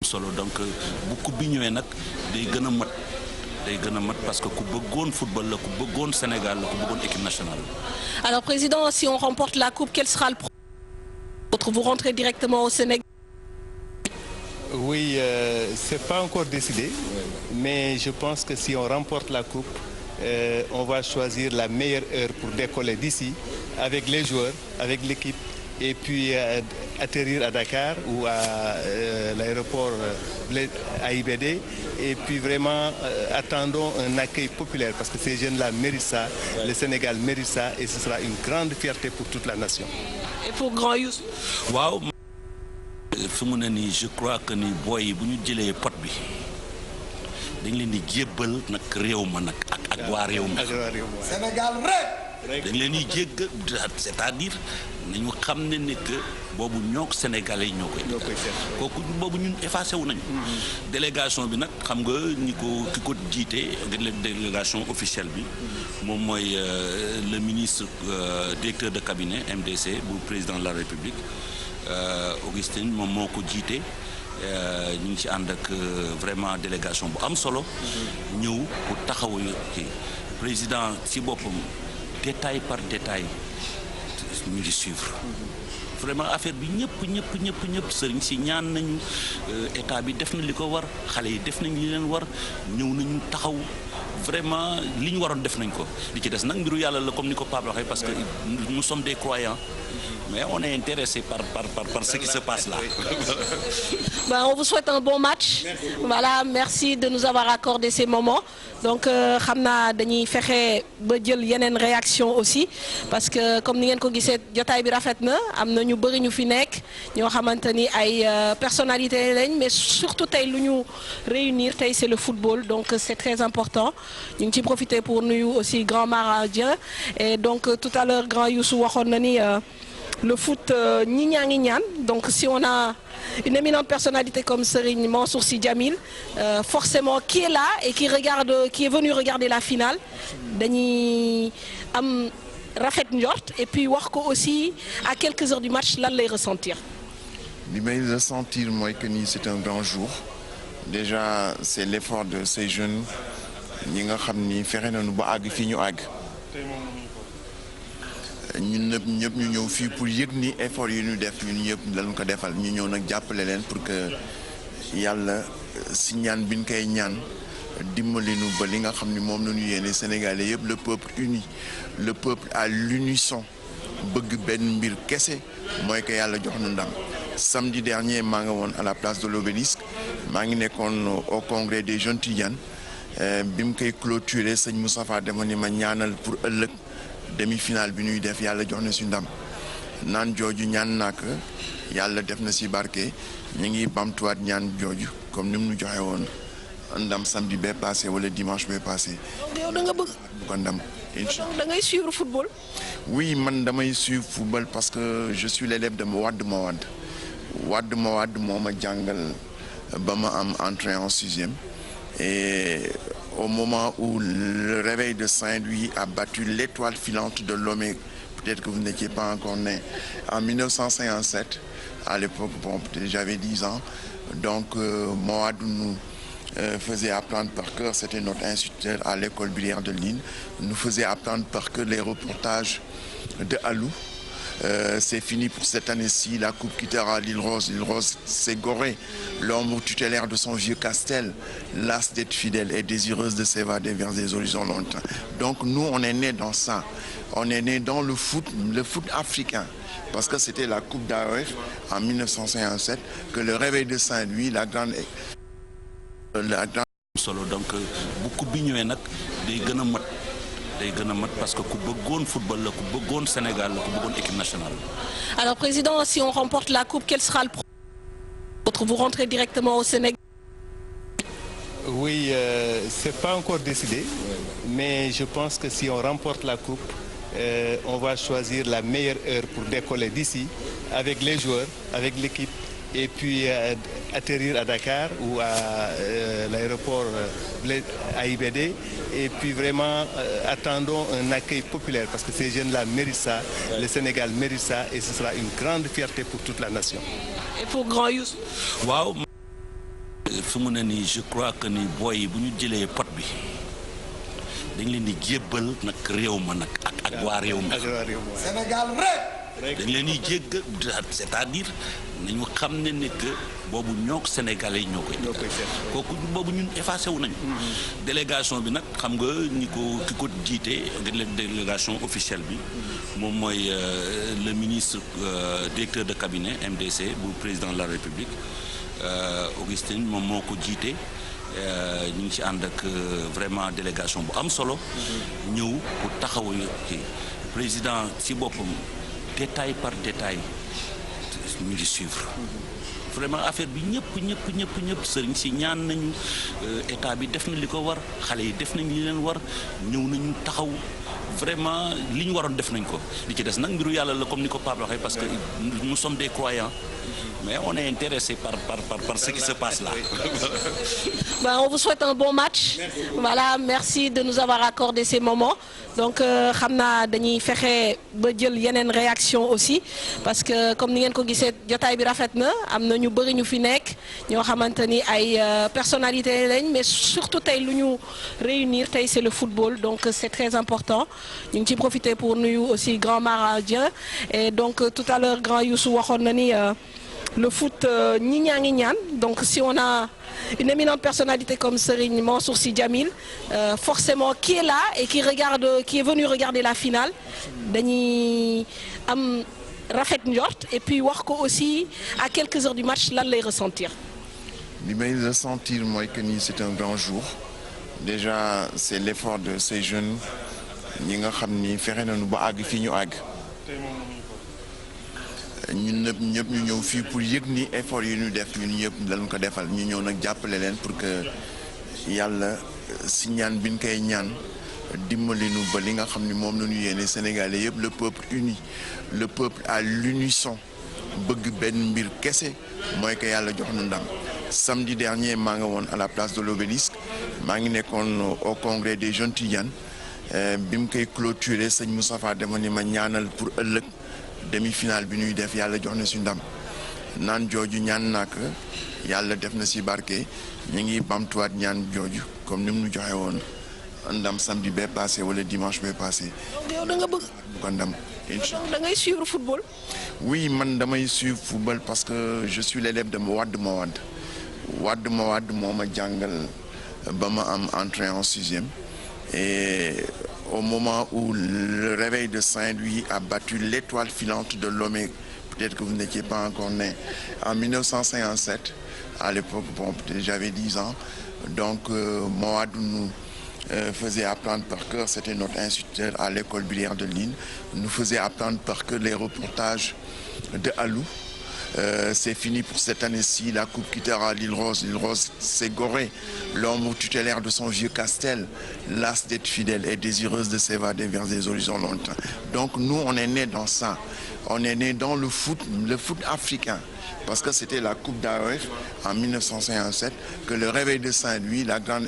solo donc bu coupe bi ñëwee nag day gën a mat parce que ku bëggoon football la ku bëggoon Sénégal la ku bëggoon équipe nationale. Alors président, si on remporte la coupe, quel sera le prochain? Vous rentrez directement au Sénégal? Oui, c'est pas encore décidé, mais je pense que si on remporte la coupe, on va choisir la meilleure heure pour décoller d'ici avec les joueurs, avec l'équipe, et puis atterrir à Dakar ou à l'aéroport AIBD, et puis vraiment attendons un accueil populaire parce que ces jeunes-là méritent ça, le Sénégal mérite ça, et ce sera une grande fierté pour toute la nation. Et pour Grand Youssou? Waaw, fi mu ne nii je crois que ni booy yi bu ñu jëlee pot bi dañ leen di jébbal nag réew ma nag ak waa réew ma. Sénégal rek. dañ leen di jégg c'est-à-dire nañu xam ne que boobu ñook Sénégalais yi ñoo koy kooku boobu ñun effacé wu nañu. délégation bi nag xam nga ki ko jiite délégation officielle bi moom mooy le ministre directeur de cabinet MDC bu président de la République Augustin moom moo ko jiite. ñu ngi ci ànd ak vraiment délégation bu am solo ñëw pour taxawu kii président ci boppam détail par détail ñu ngi suivre vraiment affaire bi ñëpp sëriñ si ñaan nañu état bi def na li ko war xale yi def nañ li leen war ñëw nañu taxaw vraiment li ñu waroon def nañ ko li ci des nag mbiru yàlla la comme ni ko Pape waxee parce que nous sommes des croyants. Mais on est intéressé par ce qui se passe là. Ben, on vous souhaite un bon match. Merci. Voilà, merci de nous avoir accordé ces moments. Donc, xam naa dañuy fexe ba jël yeneen réaction aussi parce que comme ni ngeen ko gisee jotaay bi rafet na am na ñu bëri ñu fi nekk ñoo xamante ni ay personnalité lañ mais surtout tey lu ñu réunir tey c'est le football donc c'est très important ñu ngi ciy profiter pour nuyu aussi grand Mara Dieng et donc tout à l'heure grand Youssou waxoon na ni. Le foot, ñi ñaa ngi ñaan donc si on a une éminente personnalité comme Serigne Mansour Sy Djamil, forcément qui est là et qui est venu regarder la finale, dañuy am rafet njort et puis wax ko aussi à quelques heures du match lan lay ressentir. Li may ressentir mooy que ni c'est un grand jour. Déjà c'est l'effort de ces jeunes ñi nga xam ni fexe nañu ba àgg fii ñu àgg. ñun ñëpp ñu ñëw fii pour yëg ni effort yi ñu def ñun ñëpp lañ ko defal ñu ñëw nag jàppale leen pour que yàlla si ñaan bi ñu koy ñaan dimbali nu ba li nga xam ni moom la ñu yéene Sénégalais yëpp le peuple uni le peuple à l'unisson bëgg benn mbir kese mooy que yàlla jox nu ndam. Samedi dernier maa nga woon à la place de l'Obélisque maa ngi nekkoon au congrès des jeunes Tidianes bi mu koy clôturer sëñ Moustapha dama ni ma ñaanal pour ëllëg. Demi-finale bi ñuy def yàlla jox na si ndam naan jooju ñaan nak yàlla def na si barke ñu ngi bamtuwaat ñaan jooju comme ni mu ñu joxe woon ndam samedi bee passé wala dimanche bee passé. yow da nga bëgg ko ndam. da ngay suivre football. Oui man damay suivre football parce que je suis l'élève de Wade Mawade moo ma jàngal ba ma am entrée en sixième et au moment où le réveil de Saint-Louis a battu l'étoile filante de Lomé, peut-être que vous n'étiez pas encore né, en 1957, à l'époque, bon, peut-être j'avais 10 ans, donc Mawad nous faisait apprendre par cœur, c'était notre instituteur à l'école Billière de Lille, nous faisait apprendre par cœur les reportages de Alou. C'est fini pour cette année-ci, la coupe quittera l'île Rose. L'île Rose, c'est Gorée, l'ombre tutélaire de son vieux castel, lasse d'être fidèle et désireuse de s'évader vers des horizons lointains. Donc nous, on est né dans ça. On est né dans le foot africain. Parce que c'était la coupe d'AOF en 1957, que le réveil de Saint-Louis, la grande... Solo donc bu coupe bi ñëwee nag day gën a mat. Parce que ku bëggoon football la ku bëggoon Sénégal la ku bëggoon équipe nationale. Alors président, si on remporte la coupe, quel sera le prochain? Vous rentrez directement au Sénégal? Oui, c'est pas encore décidé, mais je pense que si on remporte la coupe, on va choisir la meilleure heure pour décoller d'ici avec les joueurs, avec l'équipe, et puis atterrir à Dakar ou à l'aéroport AIBD, et puis vraiment attendons un accueil populaire parce que ces jeunes-là méritent ça, le Sénégal mérite ça, et ce sera une grande fierté pour toute la nation. Et pour Grand Youssou? Waaw fi mu ne nii je crois que ni booy yi bu ñu jëlee pot bi dañ leen di jébbal nag réew ma nag ak waa réew mi. Sénégal rek. dañ leen di jégg c'est-à-dire nañu xam ne ni que boobu ñook sénégalais yi ñoo koy kooku boobu ñun effacé wu nañu. délégation bi nag xam nga ñi ko ki ko jiite délégation officielle bi moom mooy le ministre directeur de cabinet MDC bu président de la République Augustine moom moo ko jiite. ñu ngi ci ànd ak vraiment délégation bu am solo ñëw pour taxawu ci président ci boppam détail par détail ñu ngi suivre vraiment affaire bi ñëpp sëriñ si ñaan nañu état bi def na li ko war xale yi def nañ li leen war ñëw nañu taxaw vraiment li ñu waroon def nañ ko li ci des nag mbiru yàlla la comme ni ko Pape waxee parce que nous sommes des croyants mais on est intéressé par ce qui se passe là. On vous souhaite un bon match. Voilà, merci de nous avoir accordé ces moments. Donc xam naa dañuy fexe ba jël yeneen réaction aussi parce que comme ni ngeen ko gisee jotaay bi rafet na am na ñu bëri ñu fi nekk ñoo xamante ni ay personnalité lañ mais surtout tey lu ñu réunir tey c'est le football donc c'est très important ñu ngi ciy profiter pour nuyu aussi grand Mara Dieng et donc tout à l'heure grand Youssou waxoon na ni le foot ñi ñaa ngi ñaan donc si on a une éminente personnalité comme Serigne Mansour Sy Djamil forcément qui est là et qui est venu regarder la finale dañuy am rafet njort et puis wax ko aussi à quelques heures du match lan lay ressentir. li may ressentir mooy que ni c'est un grand jour déjà c'est l'effort de ces jeunes ñi nga xam ni fexe nañu ba àgg fii ñu àgg. ñun ñëpp ñu ñëw fii pour yëg ni effort yi ñu def ñun ñëpp lañ ko defal ñu ñëw nag jàppale leen pour que yàlla si ñaan bi ñu koy ñaan dimbali nu ba li nga xam ni moom la ñu yéene Sénégalais yëpp le peuple uni le peuple à l'unisson bëgg benn mbir kese mooy que yàlla jox nu ndam. Samedi dernier maa nga woon à la place de l'Obélisque maa ngi nekkoon au congrès des jeunes Tidianes bi mu koy clôturer sëñ Moustapha dama ni ma ñaanal pour ëllëg. demi-finale bi ñuy def yàlla jox na ci ndam naan jooju ñaan nak yàlla def na ci barke ñu ngi bamtuwaat ñaan jooju comme ni mu ñu joxe woon ndam samedi bee passé wala dimanche bee passé. donc yow da nga bëgg. ko ndam da ngay suivre football. oui man damay suivre football parce que je suis l'élève de Wade Mawade moo ma jàngal ba ma am entrée en sixième et au moment où le réveil de Saint-Louis a battu l'étoile filante de Lomé, peut-être que vous n'étiez pas encore né, en 1957, à l'époque, bon, j'avais 10 ans, donc Mawad nous faisait apprendre par cœur, c'était notre instituteur à l'école Billière de Lille, nous faisait apprendre par cœur les reportages de Alou. C'est fini pour cette année-ci, la coupe quittera l'île Rose. L'île Rose, c'est Gorée, l'ombre tutélaire de son vieux castel, lasse d'être fidèle et désireuse de s'évader vers des horizons lointains. Donc nous, on est nés dans ça. On est nés dans le foot africain. Parce que c'était la coupe d'AOF en 1957 que le réveil de Saint-Louis, la grande